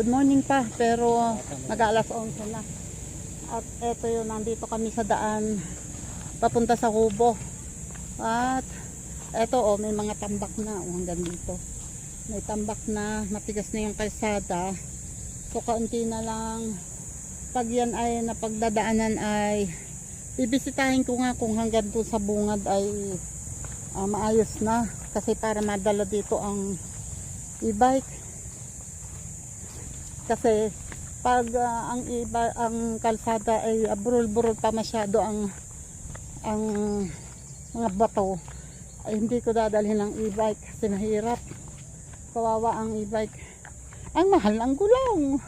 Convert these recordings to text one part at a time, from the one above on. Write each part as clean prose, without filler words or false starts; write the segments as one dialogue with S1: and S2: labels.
S1: good morning pa, pero mag-alas 11 na. At eto yun, nandito kami sa daan papunta sa Kubo. At eto may mga tambak na hanggang dito. May tambak na, matigas na yung kalsada. So kaunti na lang. Pag yan ay napagdadaanan ay bibisitahin ko nga kung hanggang doon sa bungad ay maayos na. Kasi para madala dito ang e-bike. Kasi pag ang kalsada ay burol-burol pa masyado ang mga bato, ay hindi ko dadalhin ng e-bike kasi mahirap. Kawawa ang e-bike. Ang mahal ng gulong.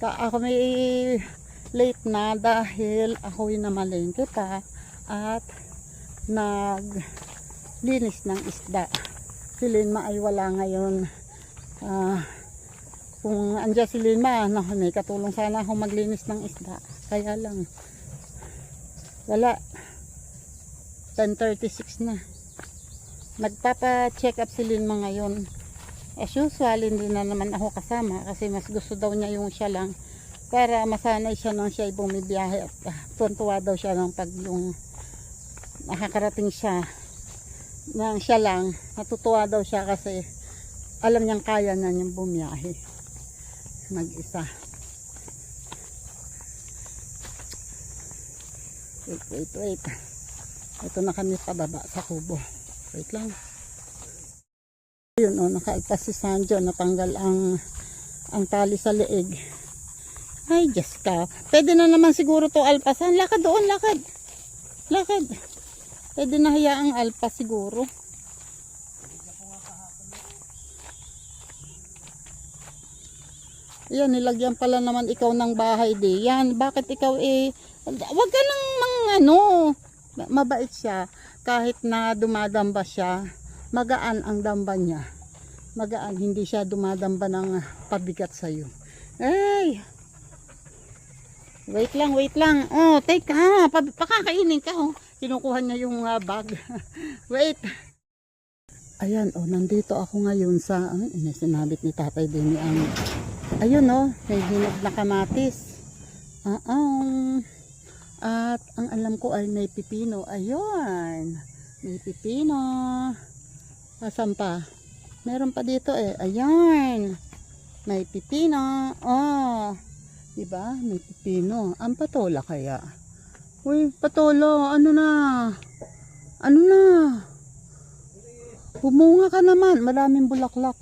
S1: Ako may late na dahil ako'y namalengke pa at naglinis ng isda. Si Linma ay wala ngayon. Kung andyan si Linma, may katulong sana ako maglinis ng isda. Kaya lang, wala. 10:36 na. Nagpapa-check up si Linma ngayon. As usual, hindi na naman ako kasama kasi mas gusto daw niya yung siya lang para masanay siya nang siya ay bumibiyahe at tuntua daw siya ng pag yung nakakarating siya nang siya lang, natutuwa daw siya kasi alam niyang kaya na niyang bumiyahe mag-isa. Wait. Ito na kami pababa sa Kubo. Wait lang. Ayun nakaigpas si Sanjo, natanggal ang tali sa leeg. Ay, Diyos ka. Pwede na naman siguro to alpasan. Lakad doon, lakad. Pwede na hayaang alpas siguro. Ayan, nilagyan pala naman ikaw ng bahay di. Yan, bakit ikaw wag ka nang mabait siya. Kahit na dumadamba siya, magaan ang damba niya. Magaan, hindi siya dumadamba ng pabigat sa'yo. Ay! Wait lang. Oh, take ha. Pakakainin ka Kinukuha niya yung bag. Wait. Ayan, nandito ako ngayon sa sinabit ni Tatay Denny ang ayun may hinog na kamatis. At ang alam ko ay may pipino. Ayun. May pipino. Asan pa? Meron pa dito Ayan. May pipino. Diba? May pipino. Ang patola kaya? Uy, patola. Ano na? Bumunga ka naman. Maraming bulaklak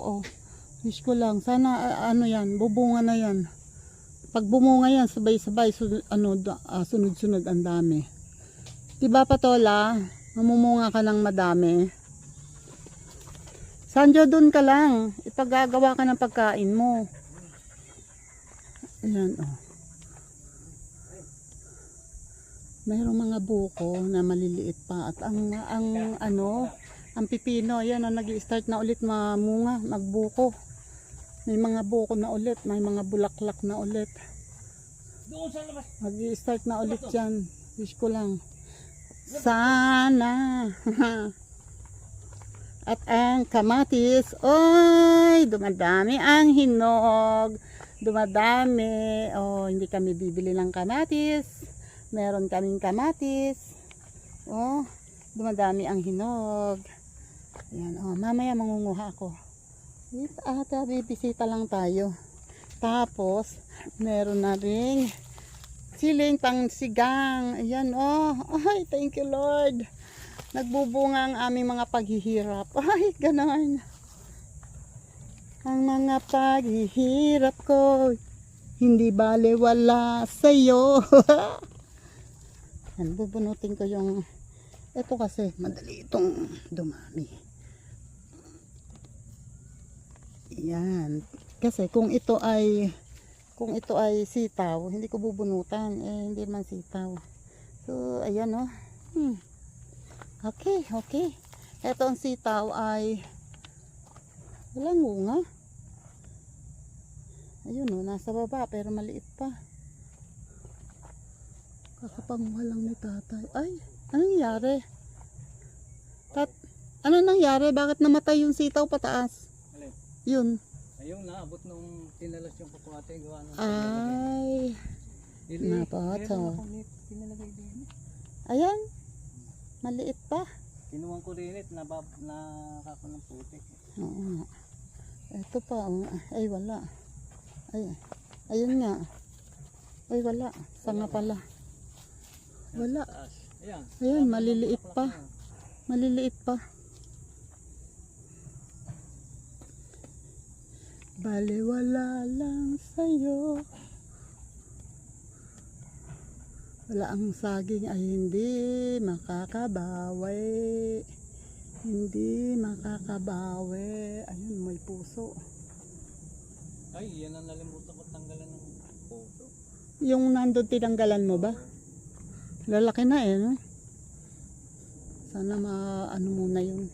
S1: Wish ko lang. Sana yan. Bubunga na yan. Pag bumunga yan, sabay-sabay. Sunod-sunod ang dami. Diba patola? Mamumunga ka ng madami. Sanjo, dun ka lang. Ipagagawa ka ng pagkain mo. Ayan mayroong mga buko na maliliit pa at ang pipino ayan nag-i-start na ulit mamunga, magbuko. May mga buko na ulit, may mga bulaklak na ulit. Mag-i-start na ulit yan. Wish ko lang. Sana. At ang kamatis, dumadami ang hinog. Dumadami. Hindi kami bibili ng kamatis. Meron kaming kamatis. Dumadami ang hinog. Ayan, mamaya mangunguha ako. May bisita lang tayo. Tapos, meron na rin siling pang sigang. Ayan, ay, thank you Lord. Nagbubunga ang aming mga paghihirap. Ay, ganon. Ang mga paghihirap ko, hindi bale wala sa'yo. Yan, bubunutin ko yung ito kasi madali itong dumami. Yan. Kasi kung ito ay sitaw, hindi ko bubunutan. Hindi man sitaw. So, ayan Okay. Ito ang sitaw ay walang bunga. Ayun nasa baba pero maliit pa. Kakapanguha lang ni tatay. Ay, anong nangyari? Ano nangyari? Bakit namatay yung sitaw pataas?
S2: Alin?
S1: Yun.
S2: Ayun, naabot nung tinalas yung kukuate. Gawa nung
S1: Ay. Napata.
S2: Pinalagay din.
S1: Ayan. Maliit pa.
S2: Kinuwang ko rin it. Nakako ng putik.
S1: Oo nga. Ito pa. Oh. Ay wala. Ay. Ayun nga. Ay wala. Sanga pala. Wala.
S2: Ayan.
S1: Ayan, maliliit pa. Maliliit pa. Baliwala lang sa'yo. Wala ang saging ay hindi makakabawi. Hindi makakabawi. Ayun, may puso.
S2: Ay, yan ang nalimutan ko tanggalan ng puso.
S1: Yung nandun tinanggalan mo ba? Lalaki na eh, no? Sana ano muna yun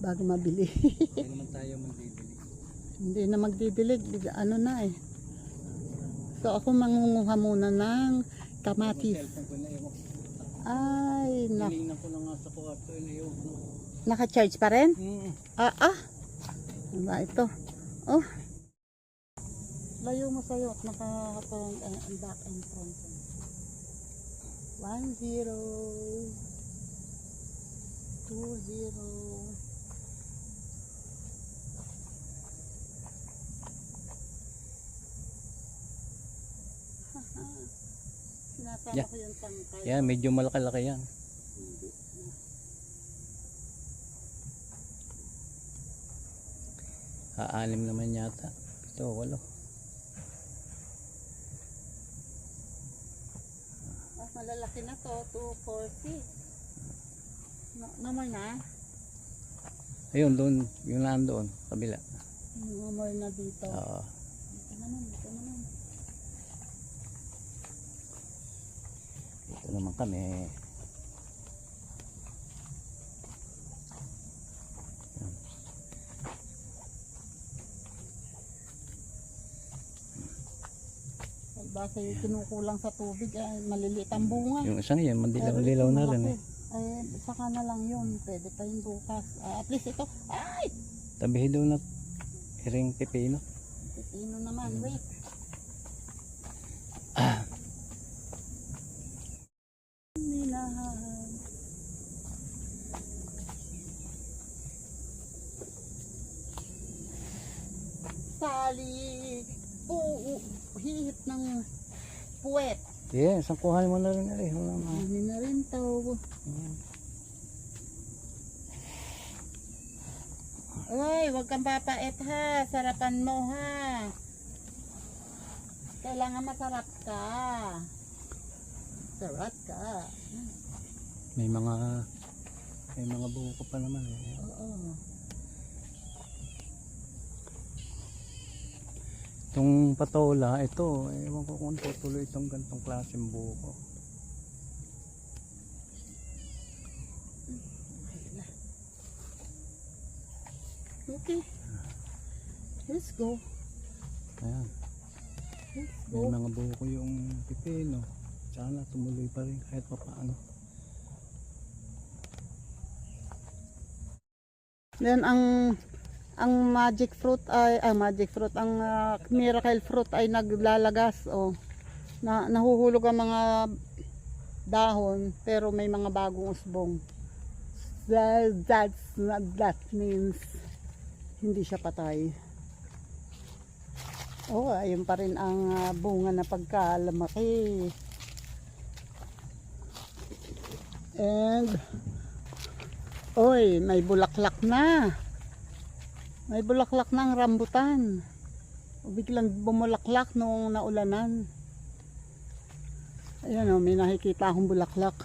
S1: bago mabili.
S2: Hindi naman tayo magdidilig.
S1: Hindi na magdidilig, ano na eh. So ako mangunguha muna ng kamatis.
S2: Cellphone ko na yung
S1: Ay,
S2: Hiningnan ko na nga sa kwarto.
S1: naka-charge pa rin? Ah. Ano ba ito? Oh. Layo mo sa'yo at naka-back and front. 1-0 2-0. Sinasama
S2: Yeah.
S1: ko yung tangkay.
S2: Yan, medyo malaki-laki yan.
S1: Hindi.
S2: Aanim naman yata. Ito, 8.
S1: Malalaki na to, 240. Namoy na?
S2: Ayun, doon, yung nandoon, kabila.
S1: Namoy na dito.
S2: Oo.
S1: Dito naman.
S2: Dito naman kami.
S1: Basta yung kinukulang sa tubig, maliliit ang bunga.
S2: Yung isang yan, mandilaw-lilaw na rin eh.
S1: Ay, saka na lang yun. Pwede pa yung bukas. At least ito. Ay!
S2: Tabihin doon na iring pipino.
S1: Pipino naman. Wait. Minahan. Sali. Hihit ng puwet.
S2: Yeah, isang kuhan mo na rin eh. Wala na.
S1: Hindi na rin tao. Uy, huwag kang papait ha. Sarapan mo ha. Kailangan masarap ka. Sarap ka.
S2: May mga buko pa naman eh.
S1: Oo.
S2: Itong patola, ito, ewan ko kung tutuloy itong gantong klaseng buko.
S1: Okay. Let's go.
S2: Ayan.
S1: Let's
S2: May
S1: go.
S2: mga buko yung pipino. Sana tumuloy pa rin kahit pa paano.
S1: Then ang magic fruit ay ang miracle fruit ay naglalagas nahuhulog ang mga dahon pero may mga bagong usbong. That means hindi siya patay. Ayun pa rin ang bunga na pagkalamaki. And may bulaklak na. May bulaklak na ang rambutan. Biglang bumulaklak nung naulanan. Ayan may nakikita akong bulaklak.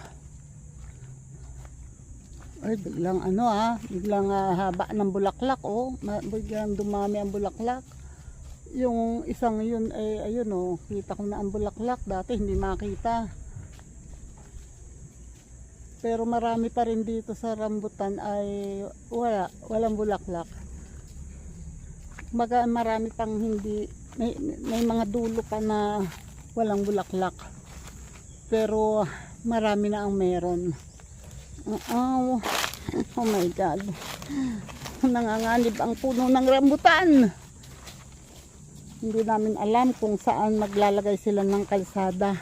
S1: Biglang biglang haba ng bulaklak biglang dumami ang bulaklak. Yung isang yun ayun kita ko na ang bulaklak, dati hindi makita. Pero marami pa rin dito sa rambutan ay walang bulaklak. Marami pang hindi, may mga dulo pa na walang bulaklak. Pero marami na ang meron. Oh my God. Nanganganib ang puno ng rambutan. Hindi namin alam kung saan maglalagay sila ng kalsada.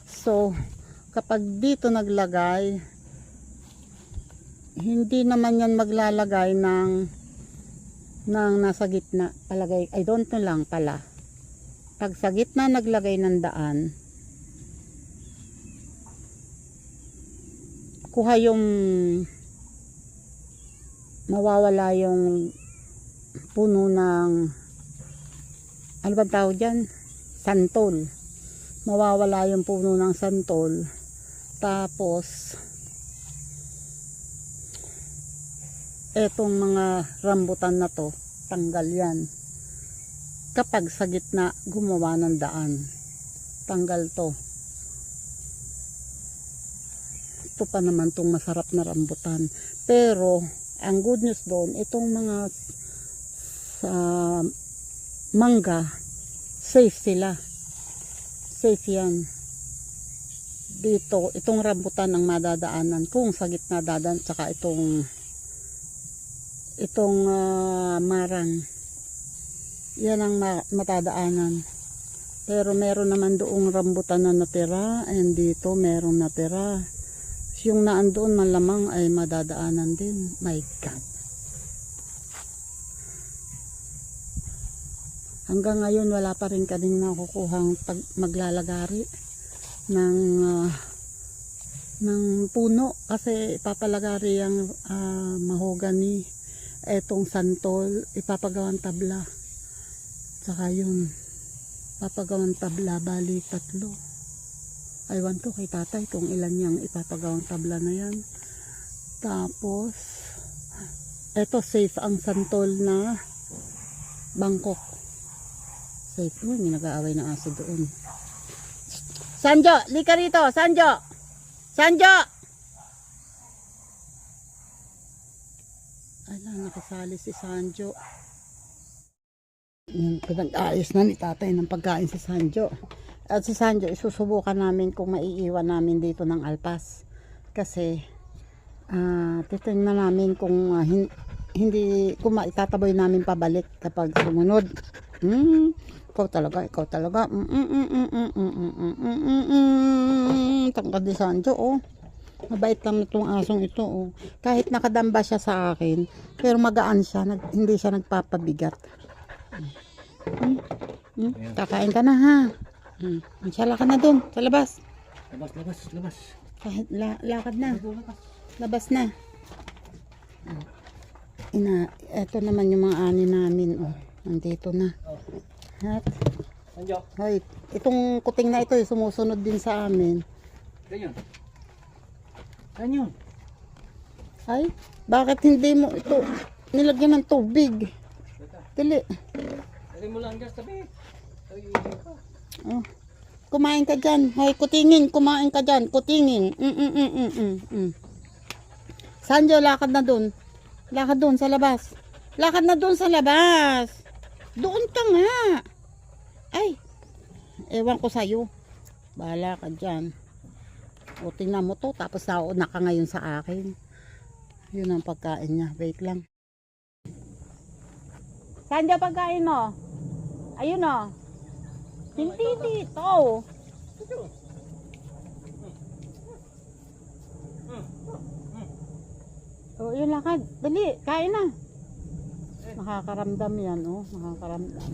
S1: So, kapag dito naglagay, hindi naman yan maglalagay ng nasa gitna. Palagay, I don't know lang pala. Pag sa gitna naglagay ng daan, kuha yung mawawala yung puno ng ano ba tawag dyan? Santol. Mawawala yung puno ng santol. Tapos etong mga rambutan na to, tanggal yan. Kapag sa gitna gumawa ng daan, tanggal to. Ito pa naman tong masarap na rambutan. Pero ang good news doon, itong mga sa mangga, safe sila. Safe yan. Dito, itong rambutan ang madadaanan kung sa gitna dadan, tsaka itong marang. Yan ang matadaanan. Pero meron naman doong rambutan na natira, and dito meron natira. Yung naandoon malamang ay madadaanan din. My God. Hanggang ngayon wala pa rin kaming nakukuhang maglalagari ng puno, kasi ipapalagari ang mahogany, etong santol, ipapagawang tabla. Saka yun, papagawang tabla, bali 3. Aywan ko kay tatay kung ilan yung ipapagawang tabla na yan. Tapos eto, safe ang santol na Bangkok. Safe. Uy, may nag-aaway ng aso doon. Sanjo, lika rito. Sanjo! Sanjo! Ala, nakasali si Sanjo. Yan, pinag-ayos na ni tatay ng pagkain si Sanjo. At si Sanjo, isusubukan namin kung maiiwan namin dito ng alpas. Kasi, titingnan namin kung kung maitataboy namin pabalik kapag sumunod. Ikaw talaga. Tangkad ni Sanjo, oh. Mabait lang itong asong ito, oh. Kahit nakadamba siya sa akin, pero magaan siya, hindi siya nagpapabigat. Kakain ka na, ha? Masyala ka na dun, sa labas.
S2: Labas.
S1: Kahit lakad na. Labas na. Eto naman yung mga ani namin, oh. Nandito na. At, hoy, itong kuting na ito, sumusunod din sa amin.
S2: Ganyan.
S1: Ay, bakit hindi mo ito nilagyan ng tubig? Dili.
S2: Dali mo lang dyan, tabi.
S1: Oh. Kumain ka dyan. Hoy, kutingin. Kumain ka dyan. Kutingin. Sanjo, lakad na dun. Lakad dun sa labas. Lakad na dun sa labas. Doon ka nga. Ay. Ewan ko sa'yo. Bahala ka dyan. O, tingnan mo to. Tapos nauna ka ngayon sa akin. Yun ang pagkain niya. Wait lang. Sanjo, pagkain mo. Ayun o. Hindi dito. O, yun lakad. Dali, kain na. Nakakaramdam yan, oh. Nakakaramdam.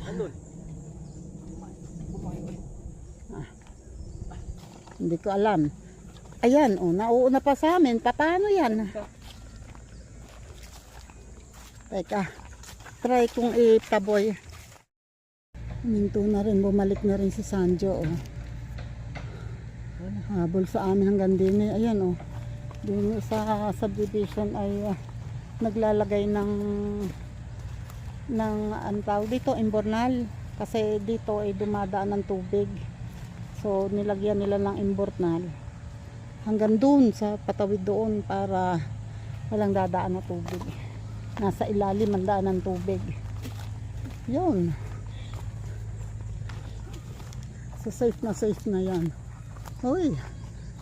S2: Andun.
S1: Hindi ko alam. Ayan, oh. Nauuna pa sa amin. Paano yan? Teka. Try kong itaboy. Minto na rin. Bumalik na rin si Sanjo, oh. Habol sa amin hanggang din. Ayan, oh. Dun sa subdivision ay naglalagay ng ang tawag dito, imbornal, kasi dito ay dumadaan ng tubig, so nilagyan nila ng imbornal hanggang dun sa patawid doon para walang dadaan na tubig, nasa ilalim ang daan ng tubig. Yun, so safe na yan. Hoy,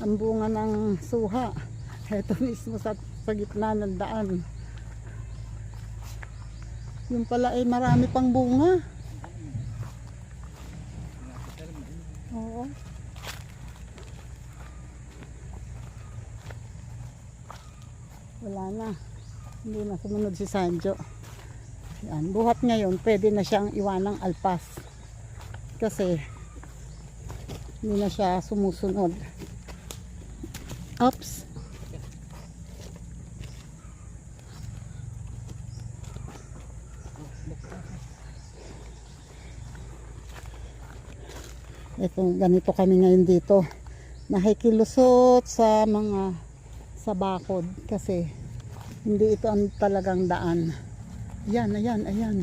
S1: ang bunga ng suha, eto mismo sa gitna ng daan. Yung pala ay marami pang bunga. Oo. Wala na. Hindi na sumunod si Sanjo. Yan. Buhat ngayon, pwede na siyang iwanang alpas. Kasi hindi na siya sumusunod. Oops. Ito, ganito kami ngayon dito. Nakikilusot sa mga sa bakod kasi hindi ito ang talagang daan. Ayan, ayan, ayan.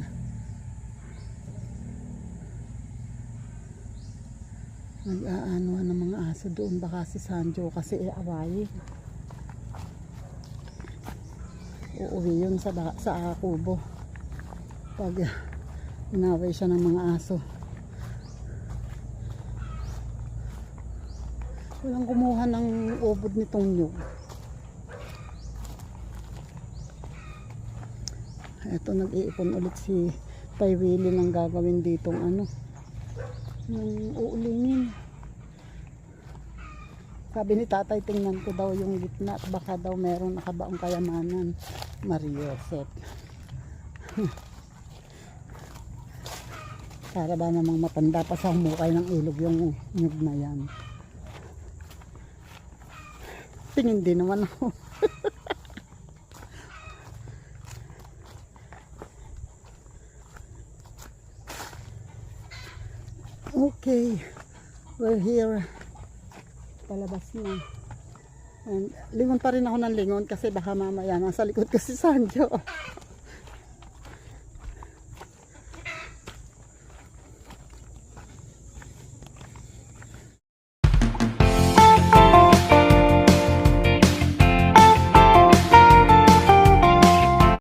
S1: Nag-aano ng mga aso doon, baka si Sanjo kasi iawayin. Uuwi yun sa kubo pag inaway siya ng mga aso. Walang kumuha ng ubod nitong nyug. Eto, nag-iipon ulit si Tay Willie ng gagawin ditong ano, ng uulingin. Sabi ni tatay, tingnan ko daw yung gitna at baka daw meron nakabaong kayamanan. Mariosep. Para ba namang matanda pa sa humukay ng ilog yung nyug na yan. Tingin din naman ako. Okay, we're here. Palabas na. And lingon pa rin ako ng lingon kasi baka mamaya nasa likod ko si Sanjo.